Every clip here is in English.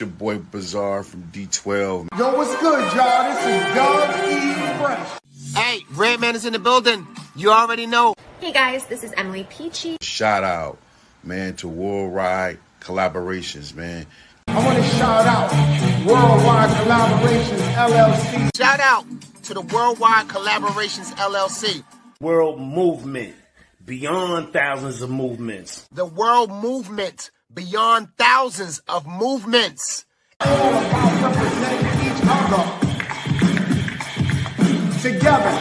Your boy Bizarre from D12. Yo, what's good, y'all? This is Doug E. Fresh. Hey, Redman is in the building. You already know. Hey guys, this is Emily Peachy. Shout out, man, to Worldwide Collaborations, man. I want to shout out Worldwide Collaborations, LLC. Shout out to the Worldwide Collaborations, LLC. World movement, beyond thousands of movements. The world movement, beyond thousands of movements. All about representing each other together.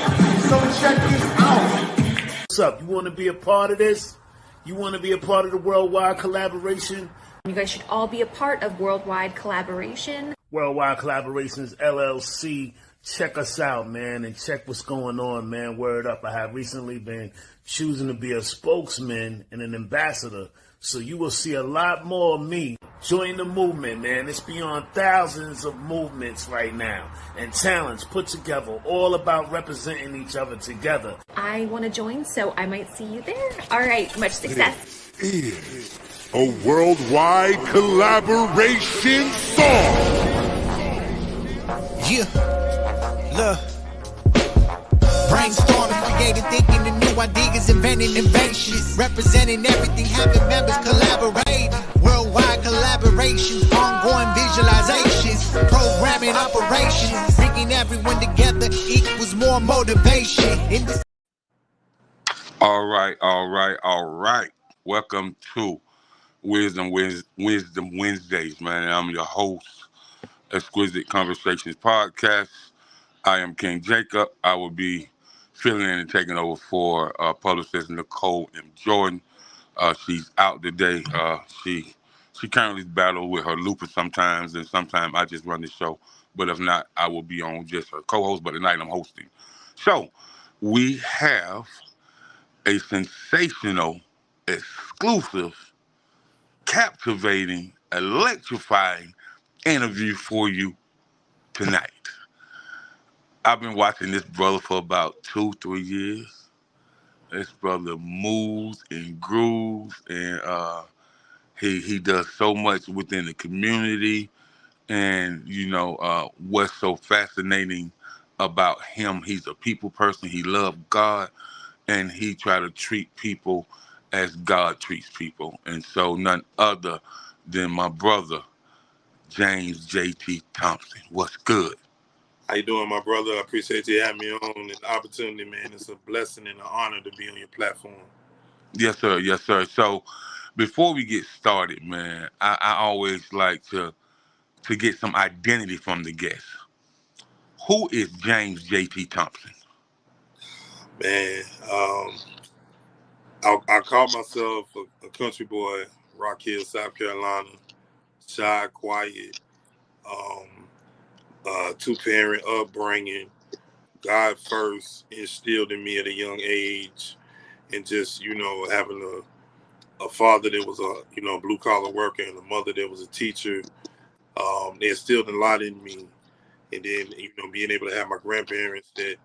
So check this out. What's up? You want to be a part of this? You want to be a part of the Worldwide Collaboration? You guys should all be a part of Worldwide Collaboration. Worldwide Collaborations, LLC. Check us out, man, and check what's going on, man. Word up. I have recently been choosing to be a spokesman and an ambassador. So you will see a lot more of me. Join the movement, man. It's beyond thousands of movements right now and talents put together, all about representing each other together. I want to join, so I might see you there. All right, much success. It is a worldwide collaboration song. Yeah, look. Brainstorming, creating, thinking the new ideas, inventing innovations, representing everything, having members collaborate. Worldwide collaborations, ongoing visualizations, programming operations, bringing everyone together equals more motivation. All right. Welcome to Wisdom Wednesdays, man. I'm your host, Exquisite Conversations Podcast. I am King Jacob. I will be filling in and taking over for Publicist Nicole M. Jordan. She's out today. She currently battles with her lupus sometimes, and sometimes I just run the show. But if not, I will be on just her co-host, but tonight I'm hosting. So we have a sensational, exclusive, captivating, electrifying interview for you tonight. I've been watching this brother for about 2-3 years. This brother moves and grooves, and he does so much within the community. And what's so fascinating about him? He's a people person. He loves God, and he try to treat people as God treats people. And so none other than my brother, James J.T. Thompson. What's good? How you doing, my brother? I appreciate you having me on, and the opportunity, man. It's a blessing and an honor to be on your platform. Yes, sir. Yes, sir. So before we get started, man, I always like to get some identity from the guest. Who is James J.T. Thompson? Man, I call myself a country boy, Rock Hill, South Carolina, shy, quiet, two-parent upbringing. God first instilled in me at a young age, and just, having a father that was a, blue-collar worker and a mother that was a teacher, they instilled a lot in me. And then, being able to have my grandparents that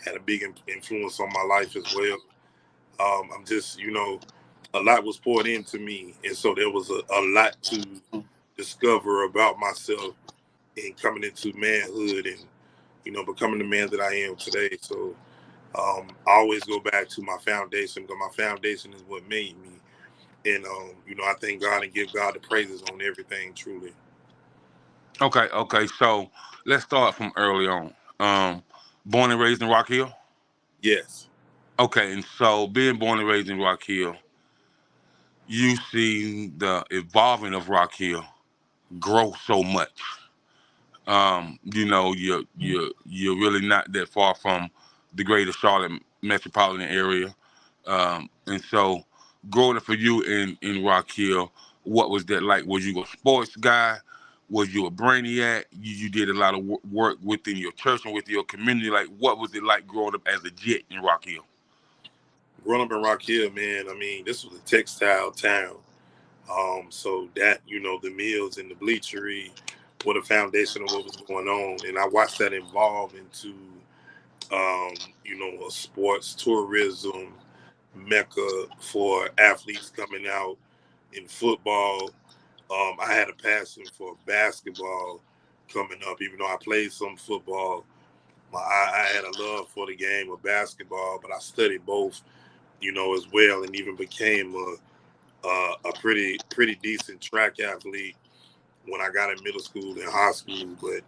had a big influence on my life as well. I'm just, a lot was poured into me. And so there was a lot to discover about myself and coming into manhood and, becoming the man that I am today. So I always go back to my foundation, because my foundation is what made me. And, I thank God and give God the praises on everything, truly. Okay. So let's start from early on. Born and raised in Rock Hill? Yes. Okay, and so being born and raised in Rock Hill, you see the evolving of Rock Hill grow so much. You're really not that far from the greater Charlotte metropolitan area. And so growing up for you in Rock Hill, what was that like? Was you a sports guy? Was you a brainiac? You did a lot of work within your church and with your community. Like, what was it like growing up as a Jet in Rock Hill? Growing up in Rock Hill, man, this was a textile town. So that, the mills and the bleachery were the foundation of what was going on. And I watched that evolve into, a sports tourism mecca for athletes coming out in football, I had a passion for basketball coming up, even though I played some football. I had a love for the game of basketball, but I studied both, as well, and even became a pretty decent track athlete when I got in middle school and high school. But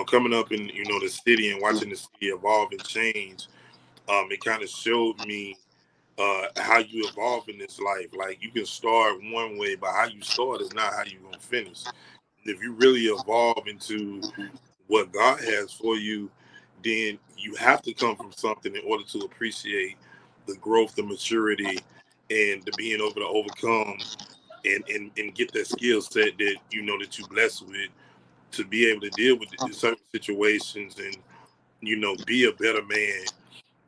coming up in the city and watching the city evolve and change, it kind of showed me how you evolve in this life. Like, you can start one way, but how you start is not how you're gonna finish. If you really evolve into what God has for you, then you have to come from something in order to appreciate the growth, the maturity, and the being able to overcome and get that skill set that that you blessed with to be able to deal with certain situations and be a better man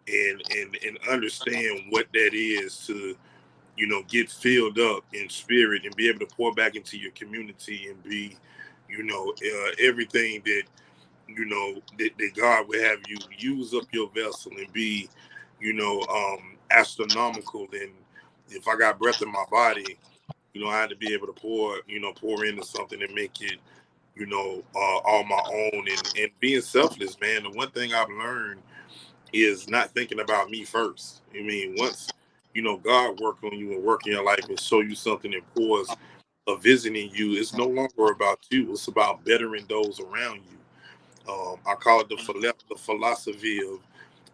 and understand what that is to get filled up in spirit and be able to pour back into your community and be everything that that God would have you use up your vessel and be astronomical. And if I got breath in my body, I had to be able to pour into something and make it all my own, and being selfless, man. The one thing I've learned is not thinking about me first. I mean, once God work on you and work in your life and show you something and pours a vision in you, it's no longer about you. It's about bettering those around you. I call it the philosophy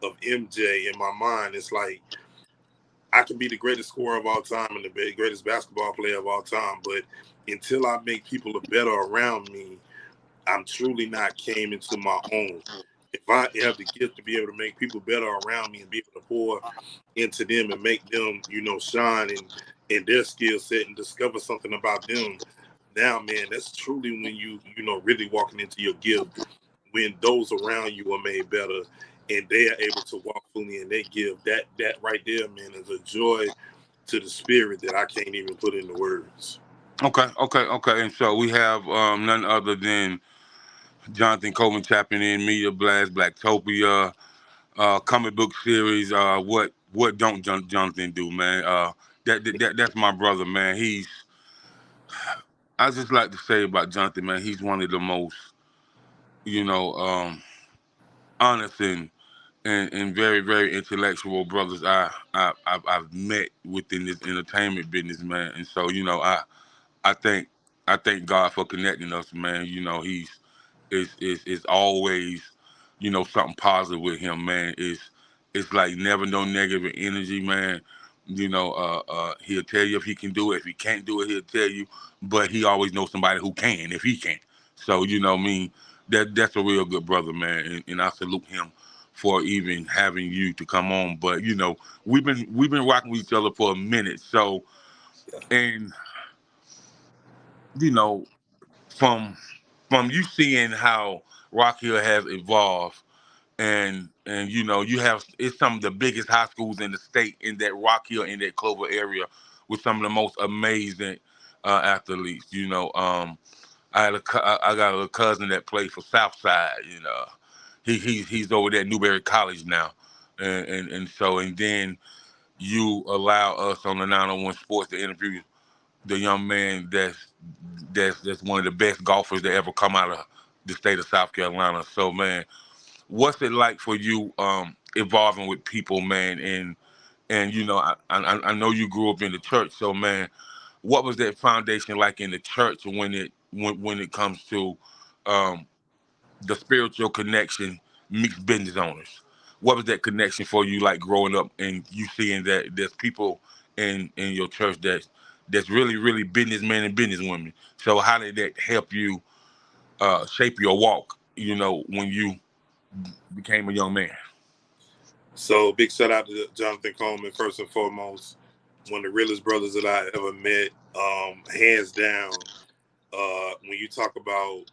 of MJ in my mind. It's like, I can be the greatest scorer of all time and the greatest basketball player of all time, but until I make people better around me, I'm truly not came into my own. If I have the gift to be able to make people better around me and be able to pour into them and make them, shine in their skill set and discover something about them, now, man, that's truly when you really walking into your gift, when those around you are made better and they are able to walk fully in their gift. That right there, man, is a joy to the spirit that I can't even put into words. Okay. And so we have none other than Jonathan Coleman tapping in, Media Blast, Blacktopia, comic book series. What don't Jonathan do, man? That's my brother, man. I just like to say about Jonathan, man. He's one of the most, you know, honest and very very intellectual brothers I've met within this entertainment business, man. And so I think I thank God for connecting us, man. He's is always, something positive with him, man. It's like never no negative energy, man. He'll tell you if he can do it. If he can't do it, he'll tell you. But he always knows somebody who can if he can. So I mean, that's a real good brother, man. And I salute him for even having you to come on. But we've been rocking with each other for a minute. So, and you know from you seeing how Rock Hill has evolved, and you have, it's some of the biggest high schools in the state in that Rock Hill, in that Clover area, with some of the most amazing athletes. I got a cousin that played for Southside. He's over there at Newberry College now, and then you allow us on the 901 Sports to interview the young man that's one of the best golfers that ever come out of the state of South Carolina. So, man, what's it like for you evolving with people, man? And I know you grew up in the church, so, man, what was that foundation like in the church when it comes to um, the spiritual connection mixed business owners? What was that connection for you like growing up and you seeing that there's people in your church that's really really businessmen and businesswomen? So how did that help you shape your walk? When you became a young man. So big shout out to Jonathan Coleman, first and foremost, one of the realest brothers that I ever met, hands down. When you talk about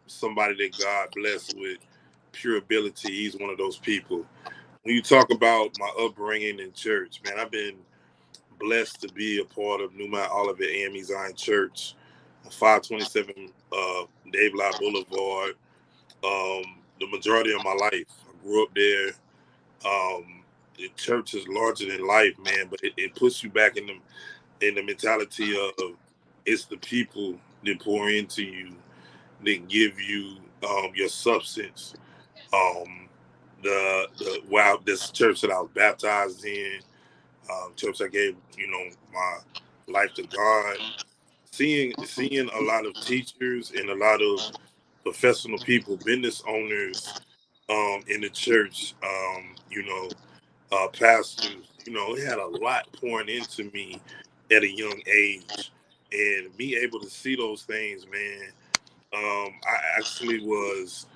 somebody that God blessed with pure ability, he's one of those people. When you talk about my upbringing in church, man, I've been blessed to be a part of New Mount Olivet AME Zion Church, 527 Dave Lyle Boulevard. The majority of my life, I grew up there. The church is larger than life, man, but it puts you back in the mentality of It's the people that pour into you, that give you your substance. Wow, this church that I was baptized in, church I gave, my life to God. Seeing a lot of teachers and a lot of professional people, business owners, in the church, pastors, it had a lot pouring into me at a young age, and me able to see those things, man. I actually was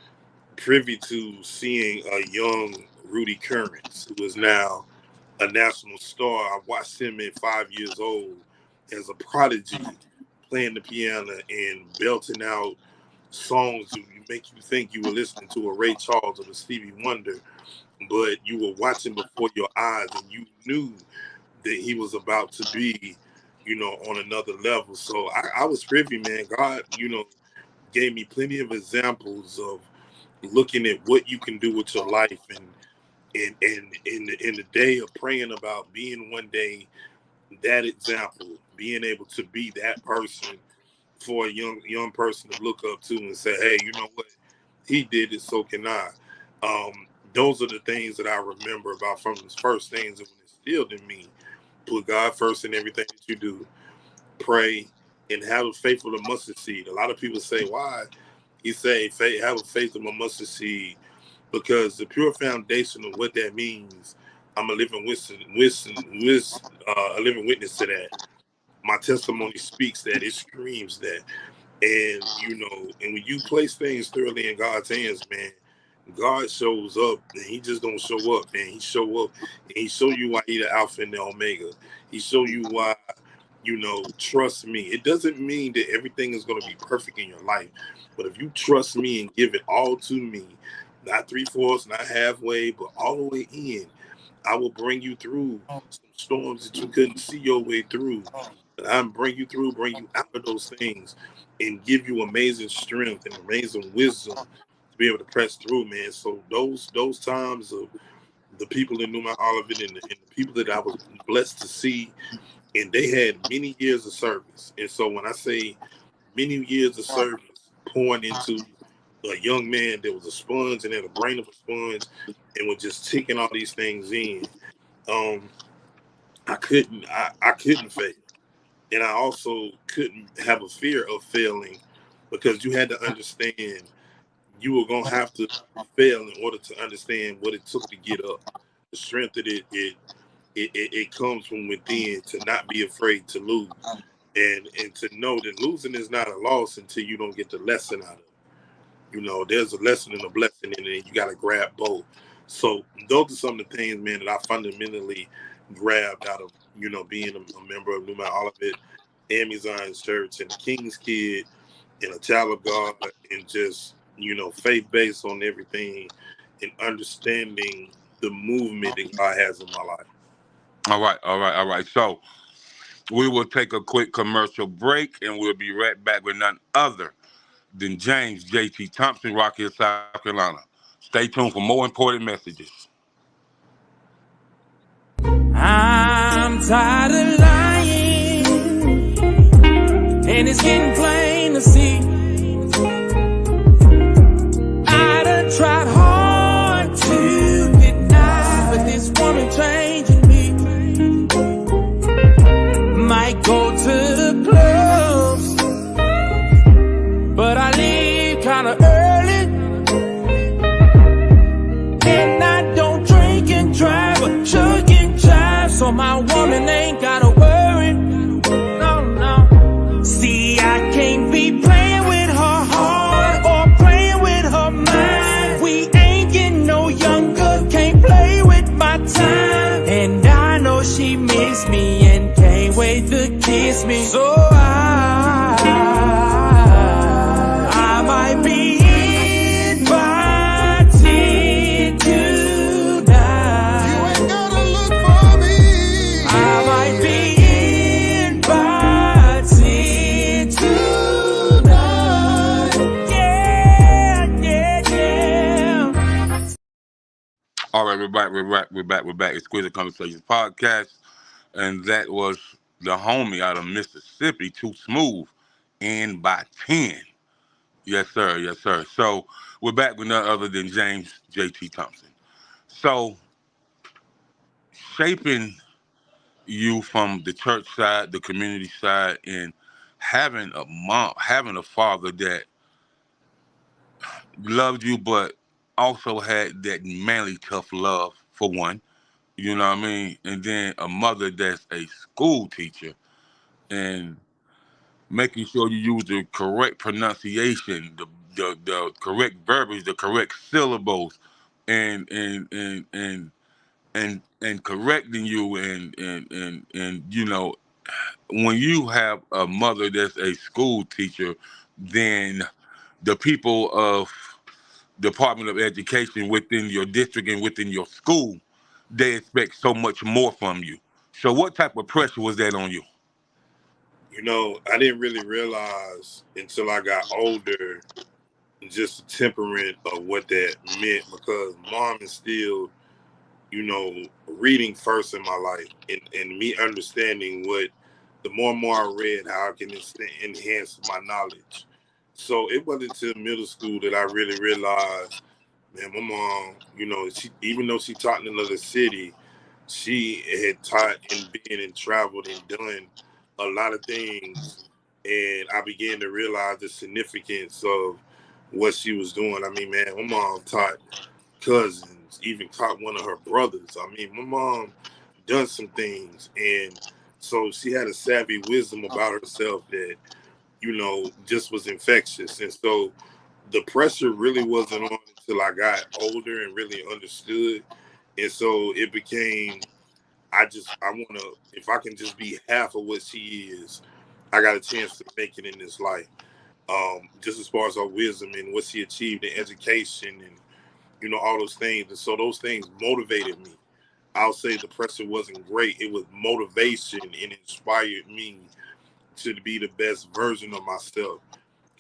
privy to seeing a young Rudy Currents, who is now a national star. I watched him at 5 years old as a prodigy, playing the piano and belting out songs that make you think you were listening to a Ray Charles or a Stevie Wonder, but you were watching before your eyes and you knew that he was about to be, on another level. So I was privy, man. God, gave me plenty of examples of looking at what you can do with your life, and in the day of praying about being one day that example, being able to be that person for a young person to look up to and say, hey, you know what, he did it, so can I. Those are the things that I remember about from his first things that when instilled in me. Put God first in everything that you do. Pray and have a faith of a mustard seed. A lot of people say, why? He say, have a faith of a mustard seed, because the pure foundation of what that means, I'm a living witness a living witness to that. My testimony speaks that, it screams that. And, and when you place things thoroughly in God's hands, man, God shows up, and he just don't show up, man. He show up, and he show you why he the Alpha and the Omega. He show you why, trust me. It doesn't mean that everything is going to be perfect in your life, but if you trust me and give it all to me, not 3/4, not halfway, but all the way in, I will bring you through some storms that you couldn't see your way through. But I'll bring you through, bring you out of those things, and give you amazing strength and amazing wisdom to be able to press through, man. So those times of the people that knew my Olivet, and the people that I was blessed to see, and they had many years of service. And so when I say many years of service pouring into a young man that was a sponge and had a brain of a sponge and was just taking all these things in, I couldn't fail. And I also couldn't have a fear of failing, because you had to understand you were going to have to fail in order to understand what it took to get up. The strength that it comes from within, to not be afraid to lose, and to know that losing is not a loss until you don't get the lesson out of it. There's a lesson and a blessing in it, and you got to grab both. So those are some of the things, man, that I fundamentally grabbed out of, being a member of New Mount Olivet, Emcee Zion's Church, and a King's Kid, and a child of God, and just, faith-based on everything, and understanding the movement that God has in my life. All right. So we will take a quick commercial break, and we'll be right back with none other than James J.T. Thompson, Rock Hill, South Carolina. Stay tuned for more important messages. I'm tired of lying, and it's getting plain to see. I done tried hard to deny, but this woman changing me. Might go to the clubs, but I leave kinda early, and I don't drink and drive, but chug and jive, so my woman ain't gotta worry. No. See, I can't be playing with her heart or playing with her mind. We ain't getting no younger, can't play with my time. And I know she miss me and can't wait to kiss me. So I might be invited tonight. You ain't gotta look for me. I might be invited tonight. Yeah. All right, we're back. Exquisite Conversations podcast. And that was the homie out of Mississippi, Too Smooth, and by 10. Yes, sir. Yes, sir. So we're back with none other than James J.T. Thompson. So shaping you from the church side, the community side, and having a mom, having a father that loved you, but also had that manly, tough love for one. You know what I mean? And then a mother that's a school teacher and making sure you use the correct pronunciation, the correct verbiage, the correct syllables, and correcting you and you know, when you have a mother that's a school teacher, then the people of Department of Education within your district and within your school, they expect so much more from you. So what type of pressure was that on you? You know, I didn't really realize until I got older just the temperament of what that meant, because mom instilled, you know, reading first in my life, and me understanding what, the more and more I read, how I can enhance my knowledge. So it wasn't until middle school that I really realized, man, my mom, you know, she, even though she taught in another city, she had taught and been and traveled and done a lot of things. And I began to realize the significance of what she was doing. I mean, man, my mom taught cousins, even taught one of her brothers. I mean, my mom done some things. And so she had a savvy wisdom about herself that, you know, just was infectious. And so the pressure really wasn't on until I got older and really understood. And so it became, I want to, if I can just be half of what she is, I got a chance to make it in this life. Just as far as her wisdom and what she achieved in education and, you know, all those things. And so those things motivated me. I'll say the pressure wasn't great. It was motivation and inspired me to be the best version of myself.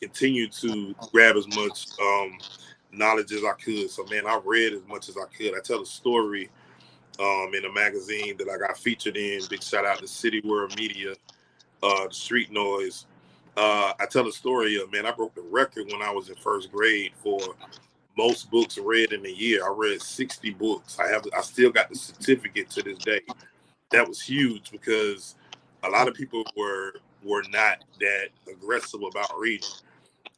Continue to grab as much knowledge as I could. So, man, I read as much as I could. I tell a story in a magazine that I got featured in. Big shout out to City World Media, the Street Noise. I tell a story of, man, I broke the record when I was in first grade for most books read in a year. I read 60 books. I still got the certificate to this day. That was huge because a lot of people were not that aggressive about reading.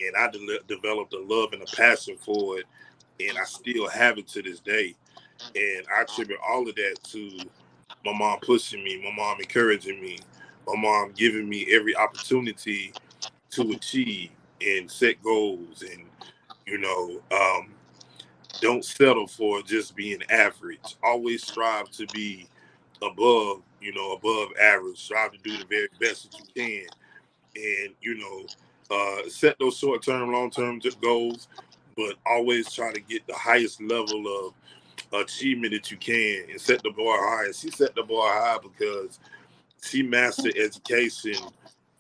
And I developed a love and a passion for it, and I still have it to this day. And I attribute all of that to my mom pushing me, my mom encouraging me, my mom giving me every opportunity to achieve and set goals, and, you know, don't settle for just being average. Always strive to be above, you know, above average. Strive to do the very best that you can. And, you know, set those short-term, long-term goals, but always try to get the highest level of achievement that you can and set the bar high. And she set the bar high because she mastered education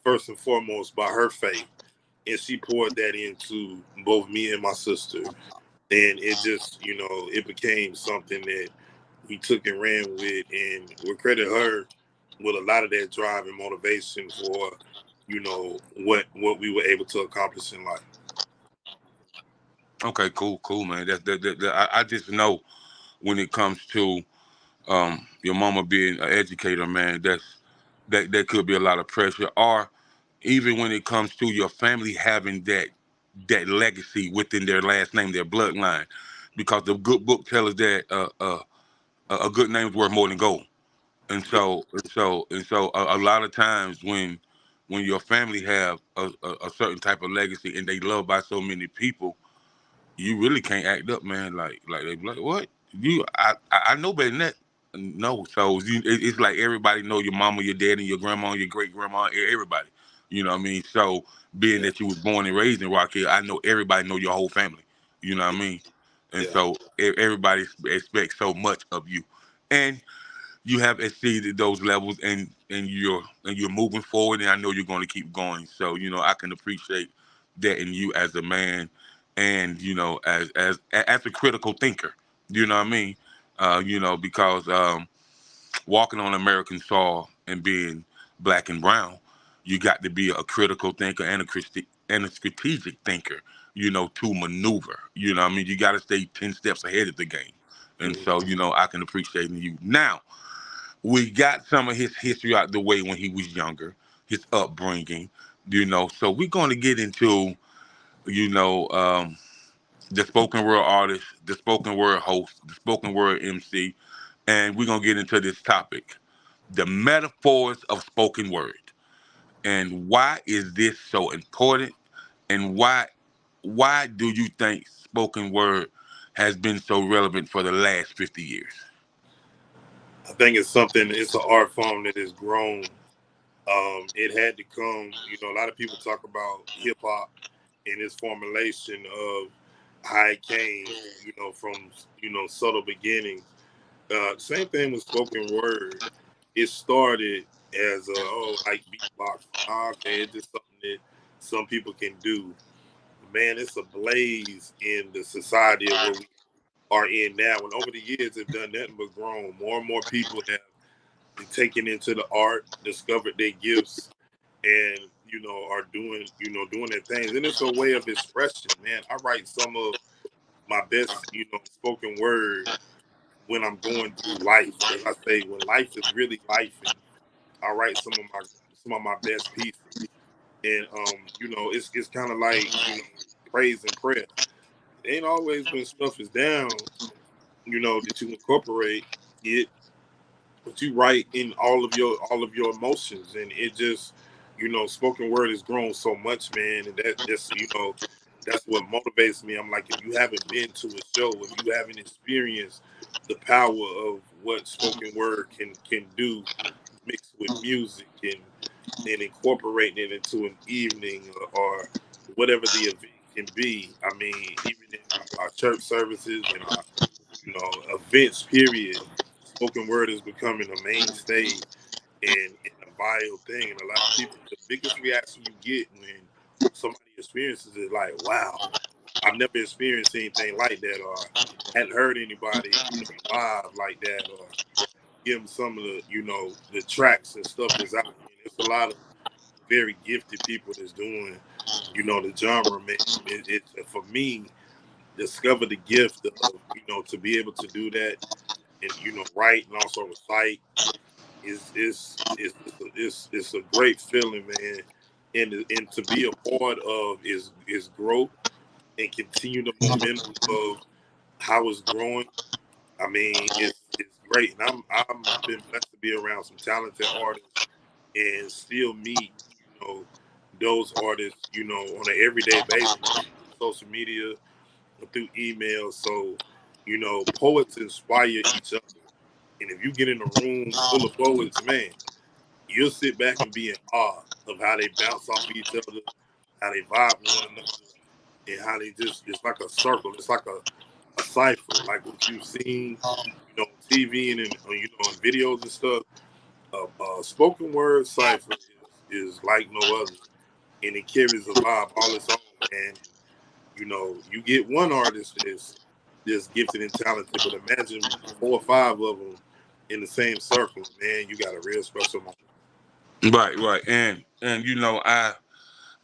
first and foremost by her faith. And she poured that into both me and my sister. And it just, you know, it became something that we took and ran with. And we credit her with a lot of that drive and motivation for, you know, what we were able to accomplish in life. Okay, cool, man. I just know when it comes to your mama being an educator, man, that could be a lot of pressure. Or even when it comes to your family having that legacy within their last name, their bloodline, because the good book tells us that a good name is worth more than gold. And so a lot of times when your family have a certain type of legacy and they loved by so many people, you really can't act up, man. Like they be like, what? I know better than that. No, so it's like everybody know your mama, your dad, and your grandma, your great grandma, everybody. You know what I mean? So being that you was born and raised in Rock Hill, I know everybody know your whole family. You know what I mean? And so everybody expects so much of you, and you have exceeded those levels, and you're moving forward, and I know you're going to keep going. So I can appreciate that in you as a man, and as a critical thinker. You know what I mean? Because walking on American soil and being black and brown, you got to be a critical thinker and a strategic thinker, to maneuver. I mean, you got to stay 10 steps ahead of the game. And so, I can appreciate you. Now, we got some of his history out the way when he was younger, his upbringing, So we're going to get into, the spoken word artist, the spoken word host, the spoken word MC, and we're going to get into this topic, the metaphors of spoken word. And why is this so important? And why do you think spoken word has been so relevant for the last 50 years? I think it's an art form that has grown. It had to come, a lot of people talk about hip hop and its formulation of how it came, from, subtle beginnings. Same thing with spoken word. It started as like beatbox. Okay, it's just something that some people can do. Man, it's a blaze in the society of where we are in now. And over the years, have done nothing but grown. More and more people have been taken into the art, discovered their gifts, and are doing their things. And it's a way of expression, man. I write some of my best, spoken word when I'm going through life. As I say, when life is really life, and I write some of my best pieces. And it's kind of like praise and prayer. It ain't always when stuff is down, that you incorporate it, but you write in all of your emotions, and it just spoken word has grown so much, man, and that just that's what motivates me. I'm like, if you haven't been to a show, if you haven't experienced the power of what spoken word can do, mixed with music and incorporating it into an evening or whatever the event can be. I mean, even in our church services and our events, period, spoken word is becoming a mainstay and a vital thing. And a lot of people, the biggest reaction you get when somebody experiences it, like, wow, I've never experienced anything like that, or hadn't heard anybody live like that, or give them some of the the tracks and stuff that's out. There's a lot of very gifted people that's doing the genre, man. It for me, discover the gift of to be able to do that and write and also recite is it's a great feeling, man. And to be a part of is growth and continue the momentum of how it's growing. I mean, it's great, and I've been blessed to be around some talented artists and still meet those artists on an everyday basis, social media, through email. So poets inspire each other, and if you get in a room full of poets, man, you'll sit back and be in awe of how they bounce off each other, how they vibe with one another, and how they it's like a circle. It's like a cipher, like what you've seen, on TV and in videos and stuff. Spoken word cipher is like no other, and it carries a vibe all its own. And you get one artist that's just gifted and talented, but imagine 4 or 5 of them in the same circle, man. You got a real special moment. Right. And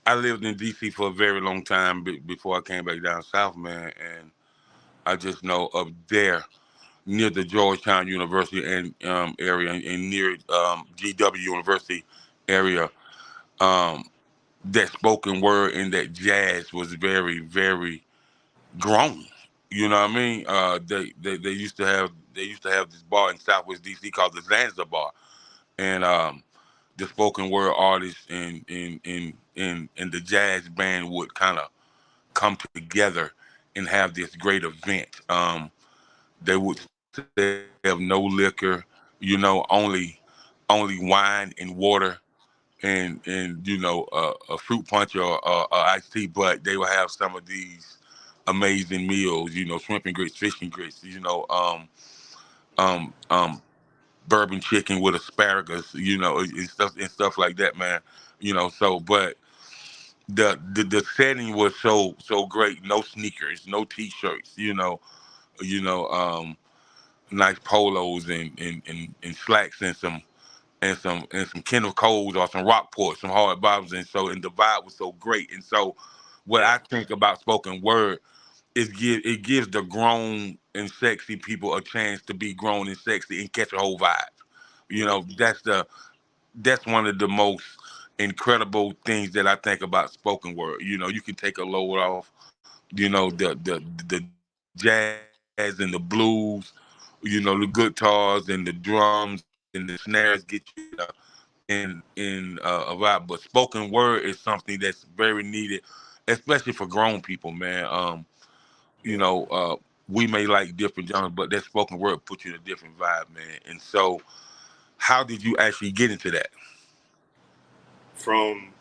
I lived in DC for a very long time before I came back down south, man. And I just know up there near the Georgetown University and area and near GW University area, that spoken word and that jazz was very, very grown. You know what I mean? They used to have this bar in Southwest DC called the Zanzibar Bar, and the spoken word artists and the jazz band would kind of come together and have this great event. They would have no liquor, only wine and water and a fruit punch or iced tea, but they would have some of these amazing meals, shrimp and grits, fish and grits, um, um, bourbon chicken with asparagus, and stuff like that, man. So but the setting was so great. No sneakers, no t-shirts, nice polos and slacks and some and some Kendall Coles or some Rockport, some hard bottoms, and the vibe was so great. And so, what I think about spoken word is it gives the grown and sexy people a chance to be grown and sexy and catch a whole vibe. You know, that's one of the most incredible things that I think about spoken word. You know, you can take a load off. You know, the jazz and the blues. You know, the guitars and the drums and the snares get you in a vibe. But spoken word is something that's very needed, especially for grown people, man. You know, we may like different genres, but that spoken word puts you in a different vibe, man. And so, how did you actually get into that? From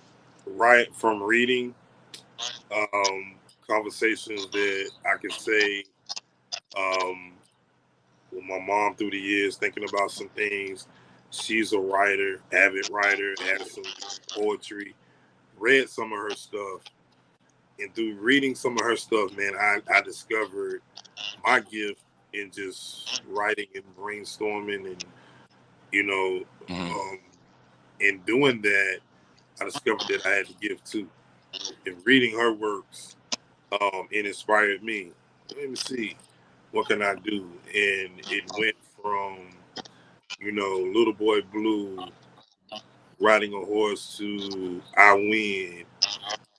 reading, conversations that I can say with my mom through the years, thinking about some things. She's a writer, avid writer, has some poetry, read some of her stuff. And through reading some of her stuff, man, I discovered my gift in just writing and brainstorming and, you know, in doing that, I discovered that I had to give too. And reading her works, it inspired me. Let me see, what can I do? And it went from, you know, Little Boy Blue, riding a horse to I Win.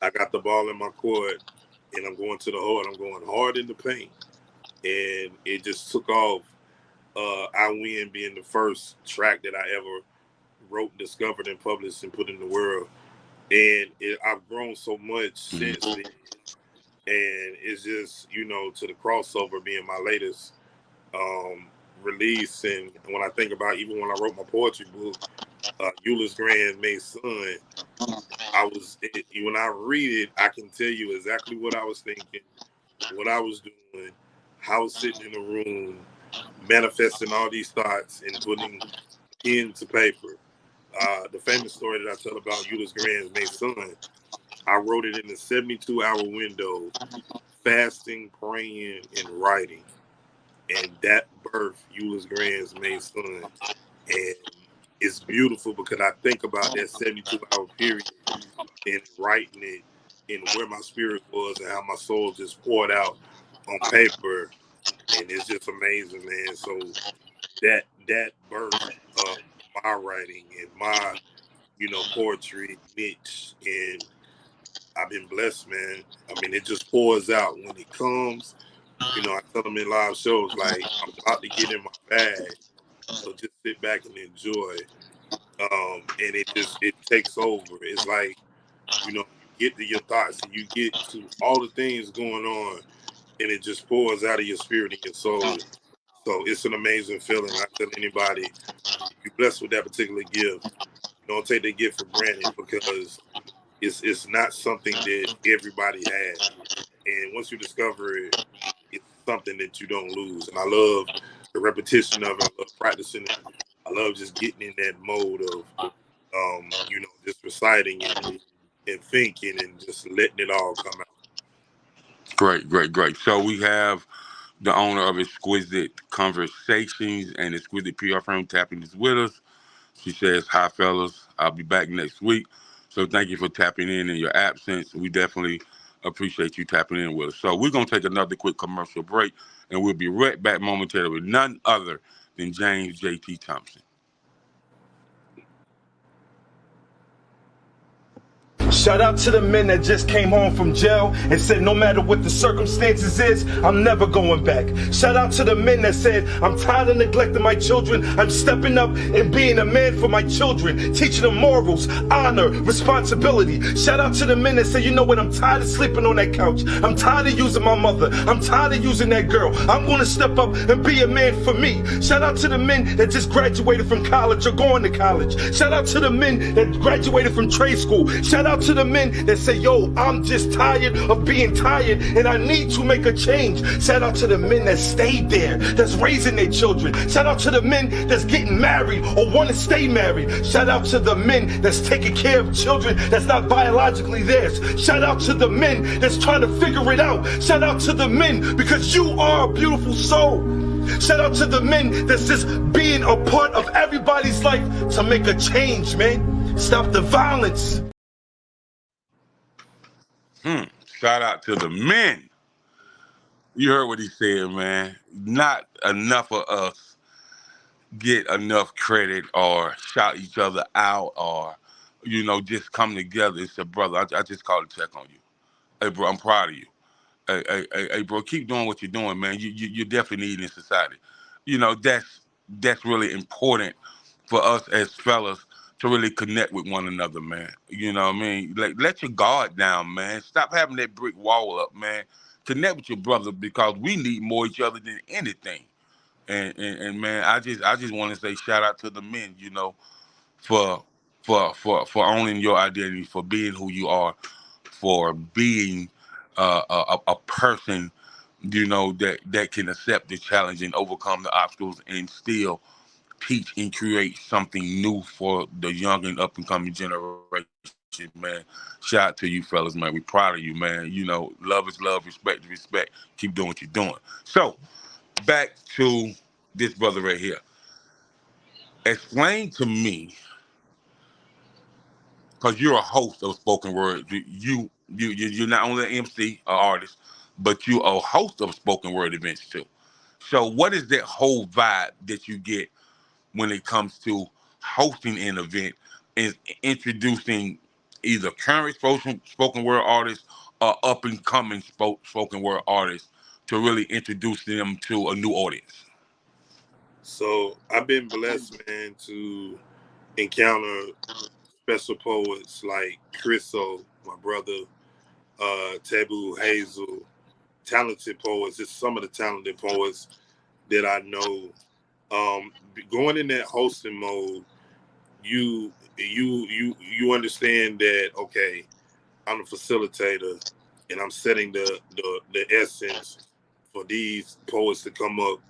I got the ball in my court and I'm going to the hole. I'm going hard in the paint. And it just took off. I Win being the first track that I ever wrote, discovered, and published and put in the world. And I've grown so much since then. And it's just, you know, to the crossover being my latest release. And when I think about, even when I wrote my poetry book, Euless Grand's May Son, when I read it, I can tell you exactly what I was thinking, what I was doing, how I was sitting in the room, manifesting all these thoughts and putting pen to paper. The famous story that I tell about Euless Grand's May Son, I wrote it in a 72-hour window, fasting, praying, and writing. And that birthed Euless Grand's May Son. And it's beautiful because I think about that 72-hour period and writing it and where my spirit was and how my soul just poured out on paper. And it's just amazing, man. So that birth of my writing and my, you know, poetry niche, and I've been blessed, man. I mean, it just pours out when it comes. You know, I tell them in live shows, like, I'm about to get in my bag, so just sit back and enjoy. And it takes over. It's like, you know, you get to your thoughts and you get to all the things going on, and it just pours out of your spirit and your soul. So it's an amazing feeling. I tell anybody, you're blessed with that particular gift. Don't take that gift for granted, because it's not something that everybody has. And once you discover it, it's something that you don't lose. And I love the repetition of it. I love practicing it. I love just getting in that mode of, you know, just reciting and thinking and just letting it all come out. Great. So we have the owner of Exquisite Conversations and Exquisite PR firm tapping is with us. She says, "Hi, fellas. I'll be back next week. So thank you for tapping in your absence. We definitely appreciate you tapping in with us." So we're going to take another quick commercial break, and we'll be right back momentarily with none other than James J.T. Thompson. Shout out to the men that just came home from jail and said no matter what the circumstances is, I'm never going back. Shout out to the men that said, I'm tired of neglecting my children. I'm stepping up and being a man for my children, teaching them morals, honor, responsibility. Shout out to the men that say, you know what, I'm tired of sleeping on that couch. I'm tired of using my mother. I'm tired of using that girl. I'm going to step up and be a man for me. Shout out to the men that just graduated from college or going to college. Shout out to the men that graduated from trade school. Shout out to the men that say, yo, I'm just tired of being tired and I need to make a change. Shout out to the men that stayed there, that's raising their children. Shout out to the men that's getting married or want to stay married. Shout out to the men that's taking care of children that's not biologically theirs. Shout out to the men that's trying to figure it out. Shout out to the men, because you are a beautiful soul. Shout out to the men that's just being being a part of everybody's life to make a change, man. Stop the violence. Shout out to the men. You heard what he said, man. Not enough of us get enough credit or shout each other out or, just come together and say, brother, I just called to check on you. Hey, bro, I'm proud of you. Hey, bro, keep doing what you're doing, man. You definitely need in society. That's really important for us as fellas to really connect with one another, man. You know what I mean? Like, let your guard down, man. Stop having that brick wall up, man. Connect with your brother because we need more each other than anything. And man, I just want to say shout out to the men, for owning your identity, for being who you are, for being a person, that can accept the challenge and overcome the obstacles and still teach and create something new for the young and up and coming generation, man. Shout out to you fellas, man. We proud of you, man. Love is love, respect is respect. Keep doing what you're doing. So back to this brother right here. Explain to me, because you're a host of spoken word. You're not only an MC, an artist, but you're a host of spoken word events too. So what is that whole vibe that you get when it comes to hosting an event and introducing either current spoken word artists or up and coming spoken word artists to really introduce them to a new audience? So I've been blessed, man, to encounter special poets like Chriso, my brother, Taboo, Hazel, talented poets. It's some of the talented poets that I know. Going in that hosting mode, you understand that, okay, I'm a facilitator and I'm setting the essence for these poets to come up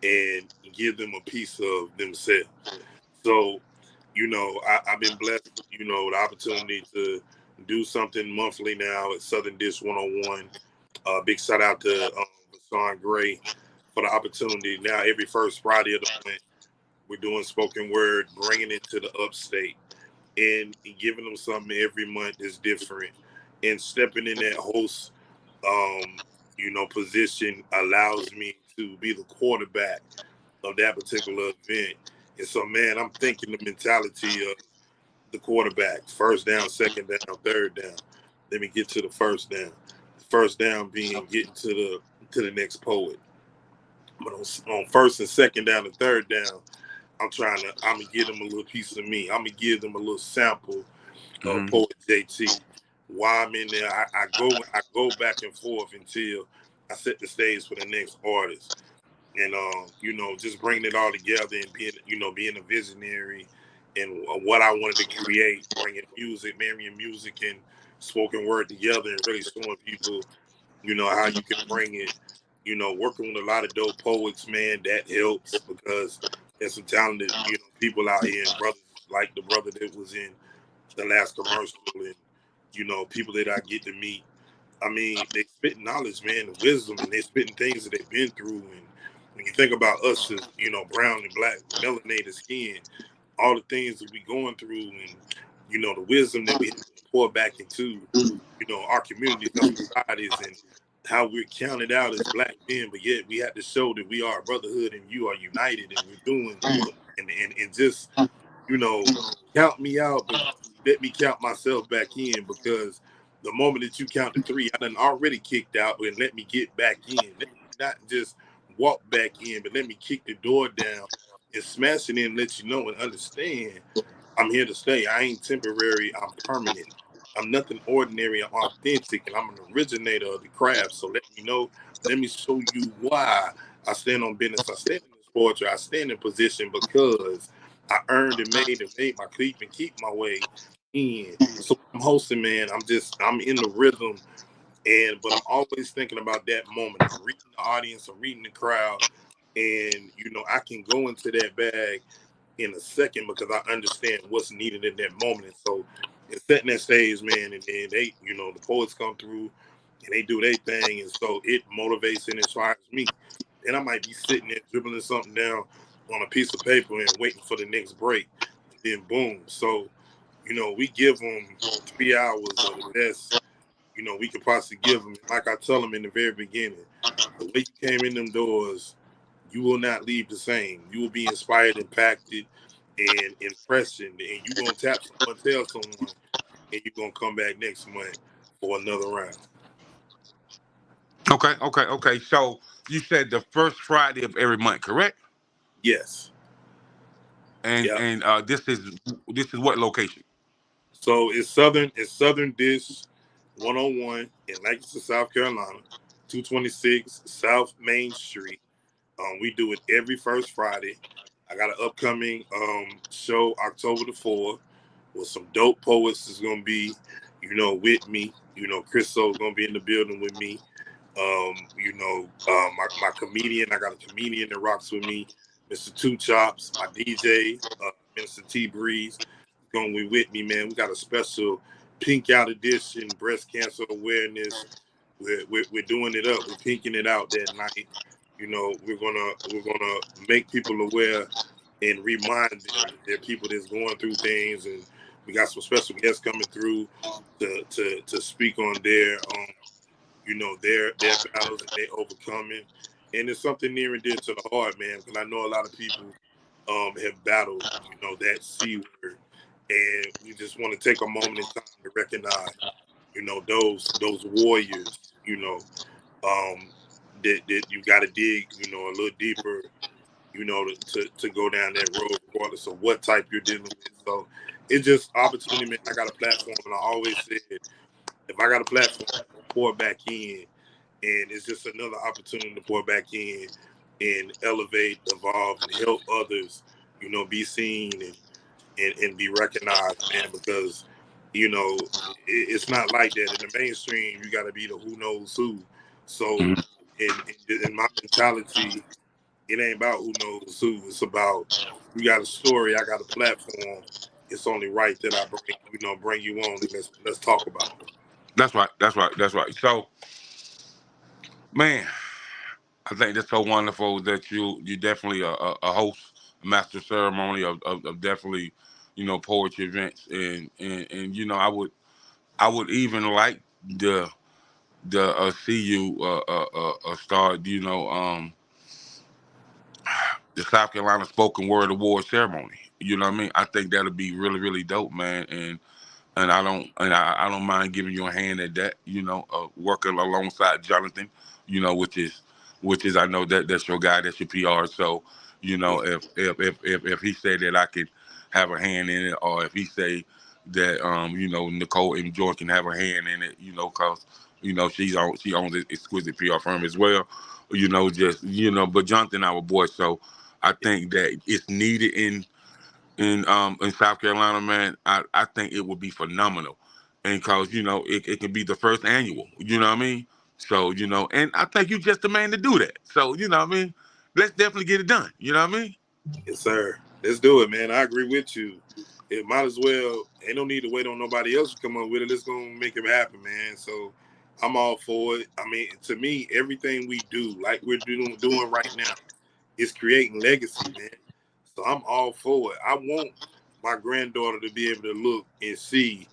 and give them a piece of themselves. So, I've been blessed, the opportunity to do something monthly now at Southern Dish 101. Big shout out to Sean Gray for the opportunity. Now, every first Friday of the month, we're doing spoken word, bringing it to the upstate and giving them something every month is different. And stepping in that host, position allows me to be the quarterback of that particular event. And so, man, I'm thinking the mentality of the quarterback: first down, second down, third down. Let me get to the first down. The first down being getting to the next poet. But on first and second down and third down, I'm gonna give them a little piece of me. I'm gonna give them a little sample of Poet JT. While I'm in there, I go back and forth until I set the stage for the next artist. And just bringing it all together and being a visionary and what I wanted to create, bringing music, marrying music and spoken word together, and really showing people, how you can bring it. Working with a lot of dope poets, man, that helps because there's some talented, people out here, and brothers like the brother that was in the last commercial, and people that I get to meet. I mean, they spitting knowledge, man, and wisdom, and they spitting things that they've been through. And when you think about us as, brown and black, melanated skin, all the things that we going through, and the wisdom that we have to pour back into, our communities, our societies, and how we're counted out as black men, but yet we have to show that we are a brotherhood and you are united and we're doing and just count me out, but let me count myself back in, because the moment that you count to three, I done already kicked out, and let me get back in. Let me not just walk back in, but let me kick the door down and smash it in and let you know and understand I'm here to stay. I ain't temporary, I'm permanent. I'm nothing ordinary, I'm authentic, and I'm an originator of the craft. So let me know, let me show you why I stand on business. I stand in this poetry, I stand in position because I earned and made my keep and keep my way in. So I'm hosting, man. I'm in the rhythm, but I'm always thinking about that moment. I'm reading the audience, I'm reading the crowd, and I can go into that bag in a second because I understand what's needed in that moment. And so it's setting that stage, man, and then they, the poets come through and they do their thing, and so it motivates and inspires me. And I might be sitting there dribbling something down, on a piece of paper and waiting for the next break. And then boom. So, we give them 3 hours of the best, we could possibly give them. Like I tell them in the very beginning, the way you came in them doors, you will not leave the same. You will be inspired, impacted, and impressed. And you're going to tap someone, tell someone, and you're going to come back next month for another round. Okay. So you said the first Friday of every month, correct? Yes. And this is what location? So it's Southern Dish 101 in Lancaster, South Carolina, 226 South Main Street. We do it every first Friday. I got an upcoming show October the 4th with some dope poets is gonna be, with me. Chris Soul's gonna be in the building with me. My comedian, I got a comedian that rocks with me, Mr. Two Chops, my DJ, Mr. T Breeze, going to be with me, man. We got a special Pink Out edition, breast cancer awareness. We're doing it up. We're pinking it out that night. We're gonna make people aware and remind them that there are people that's going through things, and we got some special guests coming through to speak on their their battles that they overcoming. And it's something near and dear to the heart, man, because I know a lot of people have battled, that C word. And we just want to take a moment in time to recognize, those warriors, that you got to dig, a little deeper, to go down that road, regardless of what type you're dealing with. So it's just opportunity, man. I got a platform, and I always said, if I got a platform, pour back in, and it's just another opportunity to pour back in and elevate, evolve, and help others, be seen and be recognized, man, because, it's not like that. In the mainstream, you got to be the who knows who. So in my mentality, it ain't about who knows who. It's about, you got a story, I got a platform. It's only right that I bring you on, and let's talk about it. That's right. So, man, I think that's so wonderful that you definitely a host, a master ceremony of definitely, poetry events, and I would even like the see you start, the South Carolina Spoken Word Award ceremony. You know what I mean? I think that'll be really, really dope, man. And I don't mind giving you a hand at that. Working alongside Jonathan, which is I know that's your guy, that's your PR. So, if he said that I could have a hand in it, or if he say that Nicole and Joy can have a hand in it, cause she owns an Exquisite PR firm as well. But Jonathan our boy, so I think that it's needed in South Carolina, man. I think it would be phenomenal, and cause it can be the first annual. You know what I mean? So and I think you just the man to do that. So you know what I mean? Let's definitely get it done. You know what I mean? Yes, sir. Let's do it, man. I agree with you. It might as well. Ain't no need to wait on nobody else to come up with it. Let's go make it happen, man. So I'm all for it. I mean, to me, everything we do, like we're doing right now, is creating legacy, man. So I'm all for it. I want my granddaughter to be able to look and see,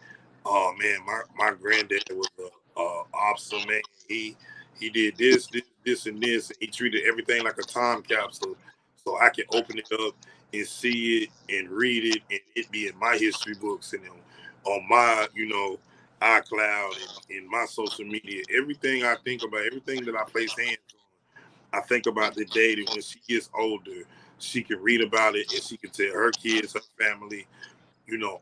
oh man, my granddad was a awesome man. He did this, and this, and he treated everything like a time capsule. So I can open it up and see it and read it, and it be in my history books and on my, iCloud and in my social media. Everything I think about, everything that I place hands on, I think about the day that when she gets older, she can read about it and she can tell her kids, her family,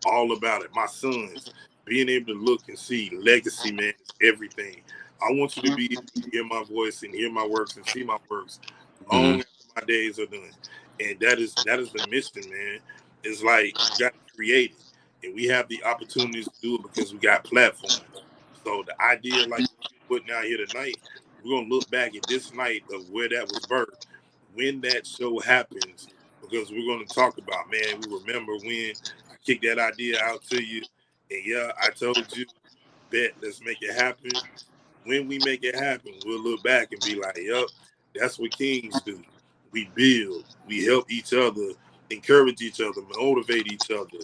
all about it. My sons, being able to look and see legacy, man, is everything. I want you to be able to hear my voice and hear my works and see my works long after my days are done. And that is the mission, man. It's like you got to create it. And we have the opportunities to do it because we got platforms. So the idea, like we're putting out here tonight, we're going to look back at this night of where that was birthed, when that show happens, because we're going to talk about, man, we remember when I kicked that idea out to you. And yeah, I told you, bet, let's make it happen. When we make it happen, we'll look back and be like, yup, that's what kings do. we build, we help each other, encourage each other, motivate each other.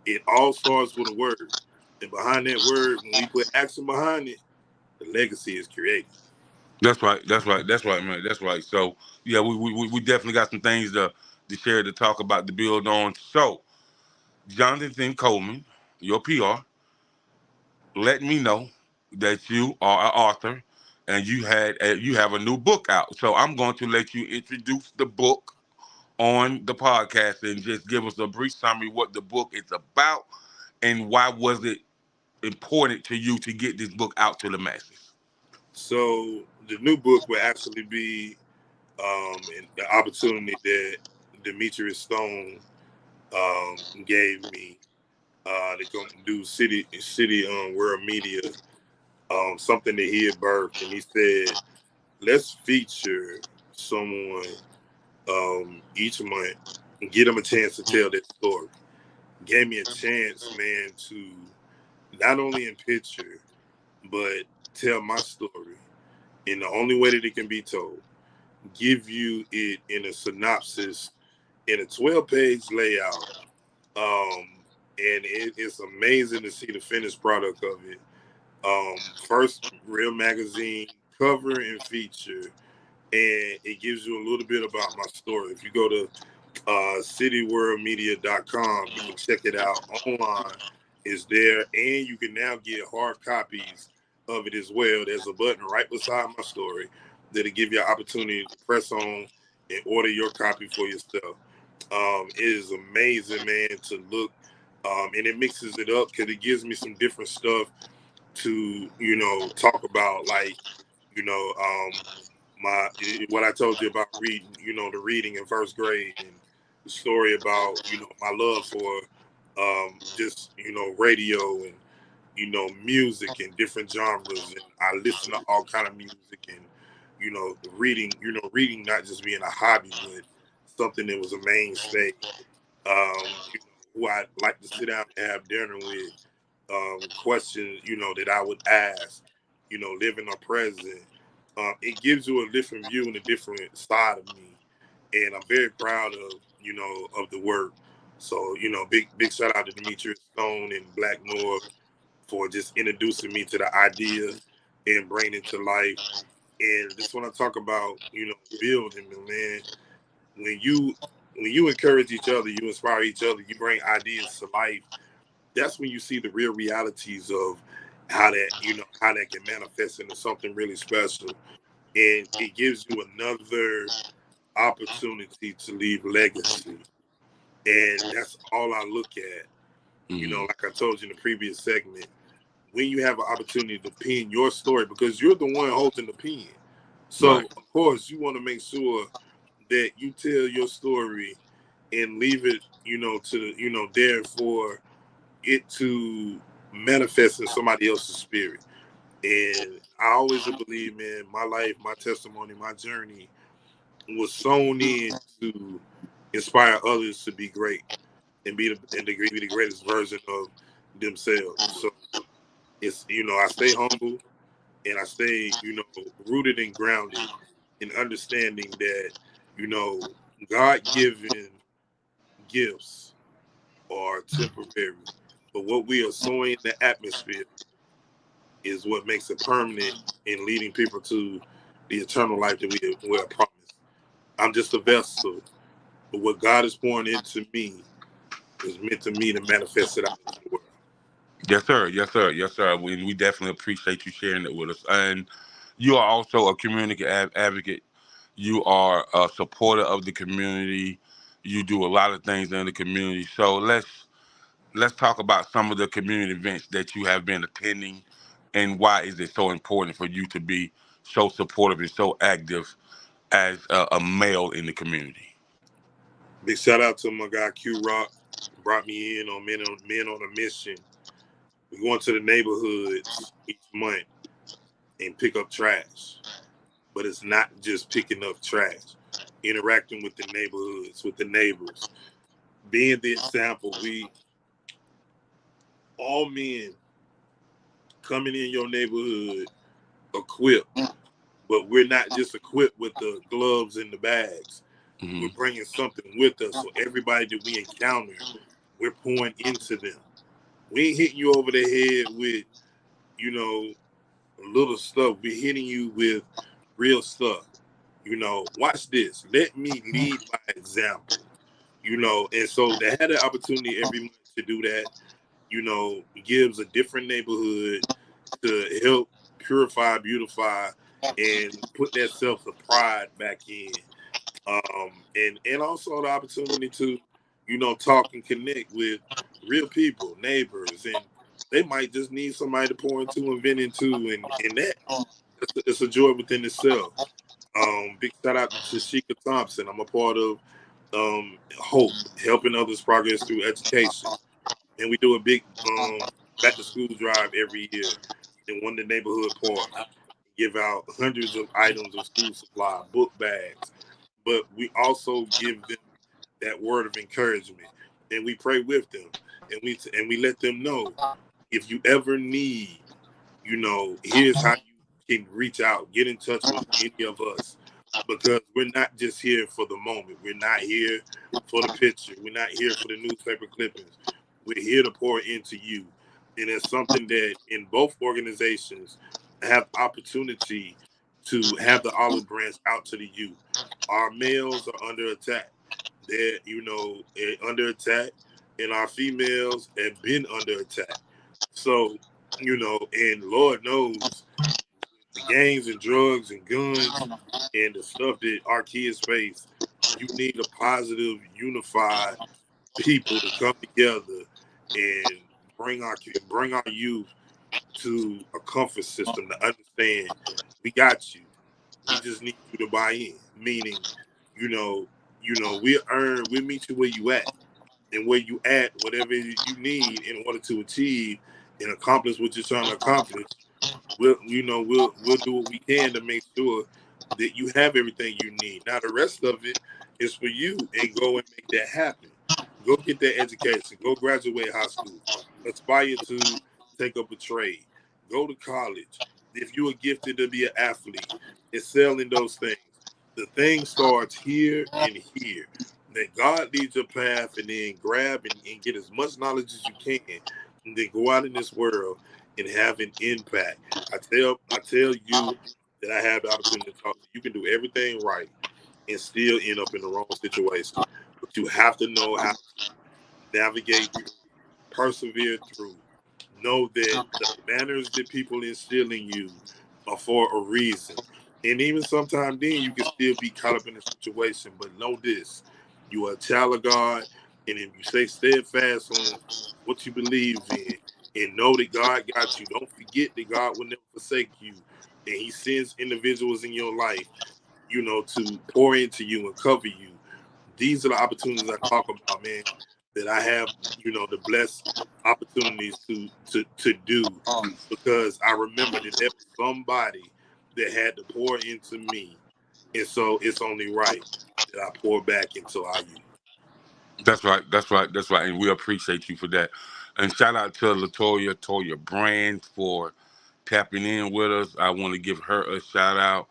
It all starts with a word. And behind that word, when we put action behind it, the legacy is created. That's right. That's right. That's right, man. That's right. So yeah, we definitely got some things to share, to talk about, to build on. So Jonathan Coleman, your PR, let me know that you are an author and you have a new book out. So I'm going to let you introduce the book on the podcast and just give us a brief summary what the book is about and why was it important to you to get this book out to the masses. So the new book will actually be the opportunity that Demetrius Stone gave me to go do city world media, something that he had birthed, and he said, let's feature someone each month and give them a chance to tell their story. Gave me a chance, man, to not only in picture but tell my story in the only way that it can be told. Give you it in a synopsis, in a 12-page layout. And it's amazing to see the finished product of it. First real magazine cover and feature, and it gives you a little bit about my story. If you go to cityworldmedia.com, you can check it out online. It's there, and you can now get hard copies of it as well. There's a button right beside my story that'll give you an opportunity to press on and order your copy for yourself. It is amazing, man, to look, and it mixes it up because it gives me some different stuff to, talk about, like, my what I told you about reading, the reading in first grade, and the story about, my love for just, radio and, music and different genres. And I listen to all kind of music, and, reading not just being a hobby, but something that was a mainstay. Who I like to sit down and have dinner with, questions, that I would ask, living or present. It gives you a different view and a different side of me. And I'm very proud of, of the work. So, big shout out to Demetrius Stone and Black North for just introducing me to the idea and bringing it to life. And just when I talk about, building, man, when you encourage each other, you inspire each other, you bring ideas to life, that's when you see the real realities of how that can manifest into something really special. And it gives you another opportunity to leave legacy. And that's all I look at. Like I told you in the previous segment, when you have an opportunity to pen your story, because you're the one holding the pen. So, Right. of course, you want to make sure that you tell your story and leave it, there for it to manifest in somebody else's spirit. And I always believe, man, my life, my testimony, my journey was sown in to inspire others to be great and be the greatest version of themselves. So it's, I stay humble and I stay, rooted and grounded in understanding that, God-given gifts are temporary, but what we are sowing in the atmosphere is what makes it permanent in leading people to the eternal life that we are promised. I'm just a vessel, but what God is pouring into me is meant to me to manifest it out into the world. Yes, sir. Yes, sir. Yes, sir. We definitely appreciate you sharing it with us. And you are also a community advocate. You are a supporter of the community. You do a lot of things in the community. So let's talk about some of the community events that you have been attending, and why is it so important for you to be so supportive and so active as a male in the community. Big shout out to my guy Q Rock, brought me in on Men on a Mission. We go into the neighborhoods each month and pick up trash, but it's not just picking up trash. Interacting with the neighborhoods, with the neighbors, being the example. We all men coming in your neighborhood equipped, but we're not just equipped with the gloves and the bags. We're bringing something with us. So everybody that we encounter, we're pouring into them. We ain't hitting you over the head with, you know, little stuff. We're hitting you with real stuff. You know, watch this. Let me lead by example. You know, and so they had the opportunity every month to do that. You know, gives a different neighborhood to help purify, beautify, and put that self of pride back in. And also the opportunity to, you know, talk and connect with real people, neighbors, and they might just need somebody to pour into and vent into, and that it's a joy within itself. Big shout out to Thompson. I'm a part of Hope, helping others progress through education, and we do a big back to school drive every year in one of the neighborhood parks. Give out hundreds of items of school supply, book bags, but we also give them that word of encouragement, and we pray with them, and we let them know, if you ever need, you know, here's how you can reach out, get in touch with any of us, because we're not just here for the moment. We're not here for the picture. We're not here for the newspaper clippings. We're here to pour into you, and it's something that in both organizations have opportunity to have the olive branch out to the youth. Our males are under attack. They're, you know, under attack, and our females have been under attack. So, you know, and Lord knows the gangs and drugs and guns and the stuff that our kids face, you need a positive, unified people to come together and bring our youth to a comfort system to understand we got you. We just need you to buy in. Meaning, we'll meet you where you at, and where you at, whatever you need in order to achieve and accomplish what you're trying to accomplish. We'll do what we can to make sure that you have everything you need. Now the rest of it is for you, and go and make that happen. Go get that education. Go graduate high school. Aspire to take up a trade. Go to college. If you are gifted to be an athlete, excel in those things. The thing starts here and here. That God leads your path, and then grab and get as much knowledge as you can, and then go out in this world and have an impact. I tell you that I have the opportunity to talk to you. You can do everything right and still end up in the wrong situation. But you have to know how to navigate through, persevere through. Know that the manners that people instill in you are for a reason. And even sometimes then you can still be caught up in a situation. But know this, you are a child of God, and if you stay steadfast on what you believe in, and know that God got you, don't forget that God will never forsake you. And he sends individuals in your life, you know, to pour into you and cover you. These are the opportunities I talk about, man, that I have, you know, the blessed opportunities to do, because I remember that there was somebody that had to pour into me. And so it's only right that I pour back into our youth. That's right. And we appreciate you for that. And shout out to Toya Brand for tapping in with us. I want to give her a shout out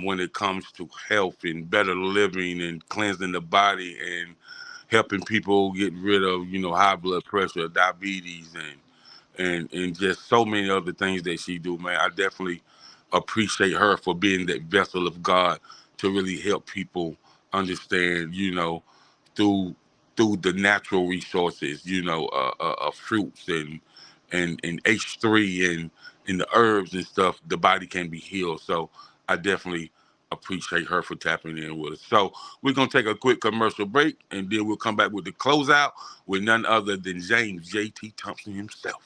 when it comes to health and better living and cleansing the body and helping people get rid of, you know, high blood pressure, diabetes, and just so many other things that she do, man. I definitely appreciate her for being that vessel of God to really help people understand, you know, through the natural resources, you know, fruits and H3 and the herbs and stuff, the body can be healed. So I definitely appreciate her for tapping in with us. So we're going to take a quick commercial break, and then we'll come back with the closeout with none other than James J.T. Thompson himself.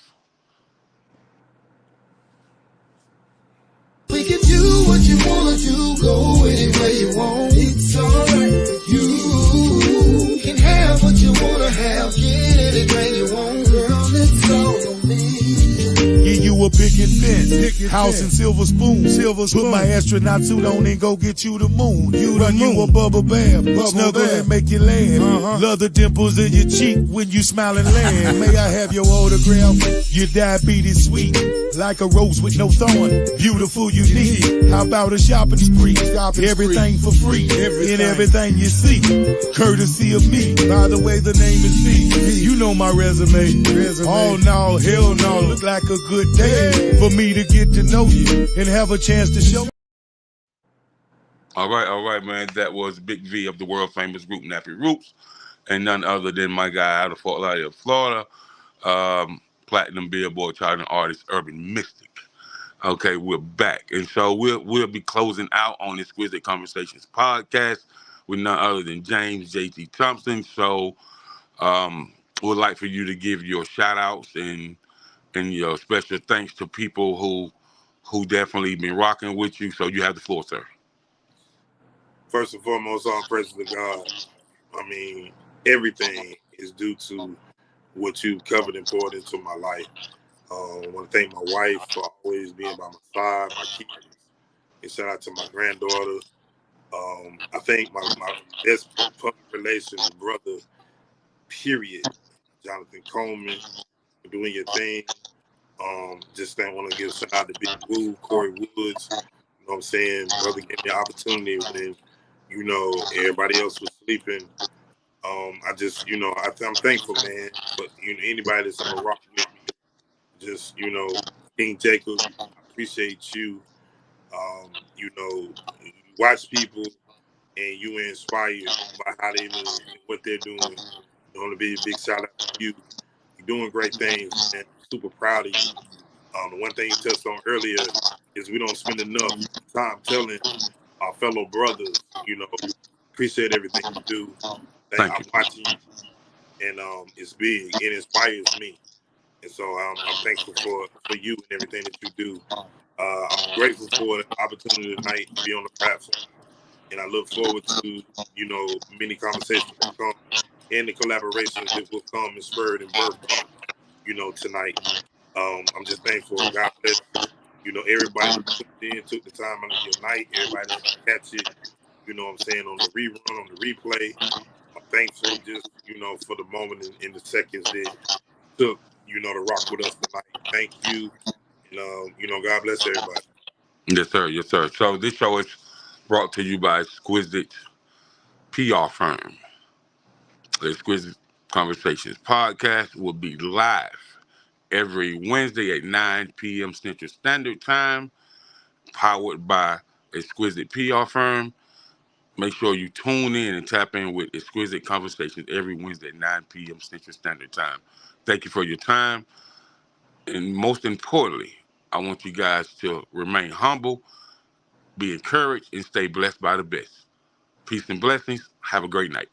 We can do what you want to do, go anywhere you want. It's alright. You can have what you want to have, get anything you want, girl, it's all on me. Give you a picket fence, house and silver spoon. Put my astronaut suit on and go get you the moon. Run you a bubble bath, snuggle and make you laugh. Love the dimples in your cheek when you smile and laugh. May I have your autograph? Your diabetes sweet. like a rose with no thorn. Beautiful, unique. How about a shopping spree? Everything for free. In everything you see. Courtesy of me. By the way, the name is me. You know my resume. Oh no, hell no. Look like a good day for me to get to know you and have a chance to show. All right, man. That was Big V of the world famous group Nappy Roots, and none other than my guy out of Fort Lauderdale, Florida, platinum Billboard charting artist Urban Mystic. Okay, we're back, and so we'll be closing out on Exquisite Conversations podcast with none other than James JT Thompson. So, would like for you to give your shout outs and your special thanks to people who definitely been rocking with you. So you have the floor, sir. First and foremost, all praises to God. I mean, everything is due to what you've covered and poured into my life. I want to thank my wife for always being by my side, my kids, and shout out to my granddaughter. I think my best public relations brother, period, Jonathan Coleman, for doing your thing. Just want to give a shout out to Big Woo, Corey Woods. You know what I'm saying? Brother gave me an opportunity when, everybody else was sleeping. I'm thankful, man. But anybody that's ever rocked with me, just, King Jacob, I appreciate you. You watch people and you inspired by how they live and what they're doing. I want to be a big shout out to you. You're doing great things, man. I'm super proud of you. The one thing you touched on earlier is we don't spend enough time telling our fellow brothers, appreciate everything you do. I'm watching you, and it's big. It inspires me, and so I'm thankful for you and everything that you do. I'm grateful for the opportunity tonight to be on the platform, and I look forward to many conversations that will come and the collaborations that will come and spurred and birthed, tonight. I'm just thankful. God bless everybody who tuned in, took the time out of your night, everybody that catch it, on the rerun, on the replay. I'm thankful just, for the moment in the seconds that took, to rock with us tonight. Thank you. And, God bless everybody. Yes, sir. Yes, sir. So this show is brought to you by Exquisite PR firm. The Exquisite Conversations podcast will be live every Wednesday at 9 p.m. Central Standard Time, powered by Exquisite PR firm. Make sure you tune in and tap in with Exquisite Conversations every Wednesday at 9 p.m. Central Standard Time. Thank you for your time. And most importantly, I want you guys to remain humble, be encouraged, and stay blessed by the best. Peace and blessings. Have a great night.